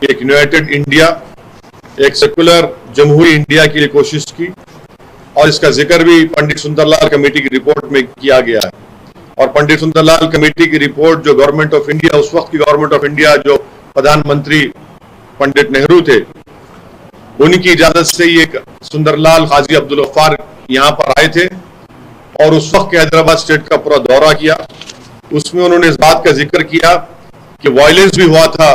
एक United India, एक secular जमहूरी इंडिया के लिए कोशिश की, और इसका जिक्र भी पंडित सुंदरलाल कमेटी की रिपोर्ट में किया गया है। और पंडित सुंदरलाल कमेटी की रिपोर्ट जो गवर्नमेंट ऑफ इंडिया, उस वक्त की गवर्नमेंट ऑफ इंडिया जो प्रधानमंत्री पंडित नेहरू थे, उनकी इजाजत से ये सुंदरलाल काजी अब्दुल गफ्फार यहाँ पर आए थे और उस वक्त के हैदराबाद स्टेट का पूरा दौरा किया। उसमें उन्होंने इस बात का जिक्र किया कि वायलेंस भी हुआ था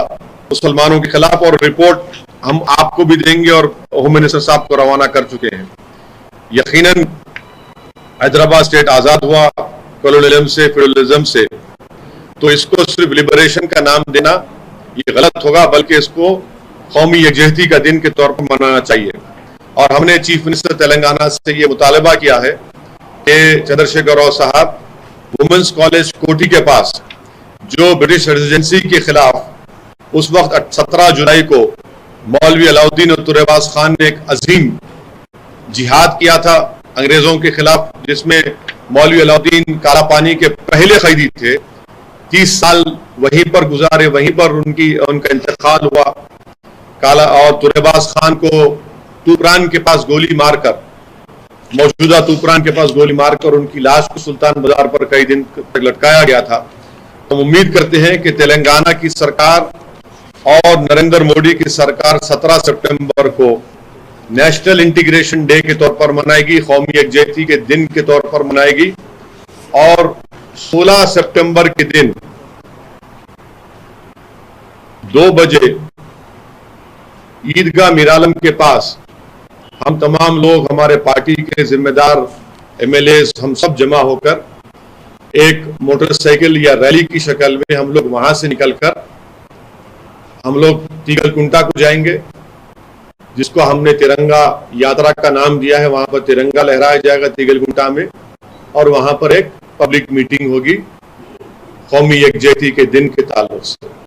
मुसलमानों के खिलाफ, और रिपोर्ट हम आपको भी देंगे और होम मिनिस्टर साहब को रवाना कर चुके हैं। यकीनन हैदराबाद स्टेट आजाद हुआ कॉलोनियलिज्म से, फेडरलिज्म से, तो इसको सिर्फ लिबरेशन का नाम देना ये गलत होगा, बल्कि इसको कौमी यकजहती का दिन के तौर पर मनाना चाहिए। और हमने चीफ मिनिस्टर तेलंगाना से ये मुतालबा किया है कि चंद्रशेखर राव साहब वुमेन्स कॉलेज कोठी के पास जो ब्रिटिश रेजिडेंसी के खिलाफ उस वक्त 17 जुलाई को मौलवी अलाउद्दीन और तुरेबाज खान ने एक अजीम जिहाद किया था अंग्रेजों के खिलाफ, जिसमें मौलवी अलाउद्दीन काला पानी के पहले कैदी थे। 30 साल वहीं पर गुजारे, वहीं पर उनका इंतकाल हुआ। काला और तुरेबाज खान को तूपरान के पास गोली मारकर, मौजूदा तूपरान के पास गोली मारकर उनकी लाश को सुल्तान बाजार पर कई दिन तक लटकाया गया था। हम उम्मीद करते हैं कि तेलंगाना की सरकार और नरेंद्र मोदी की सरकार 17 सितंबर को नेशनल इंटीग्रेशन डे के तौर पर मनाएगी, कौमी यकजहती के दिन के तौर पर मनाएगी, और 16 सितंबर के दिन 2 बजे ईदगाह मीरालम के पास हम तमाम लोग, हमारे पार्टी के जिम्मेदार एमएलएज, हम सब जमा होकर एक मोटरसाइकिल या रैली की शक्ल में हम लोग वहां से निकलकर हम लोग तीगलकुंटा को जाएंगे, जिसको हमने तिरंगा यात्रा का नाम दिया है। वहां पर तिरंगा लहराया जाएगा तीगलकुंटा में, और वहां पर एक पब्लिक मीटिंग होगी कौमी यकजहती के दिन के ताल्लुक से।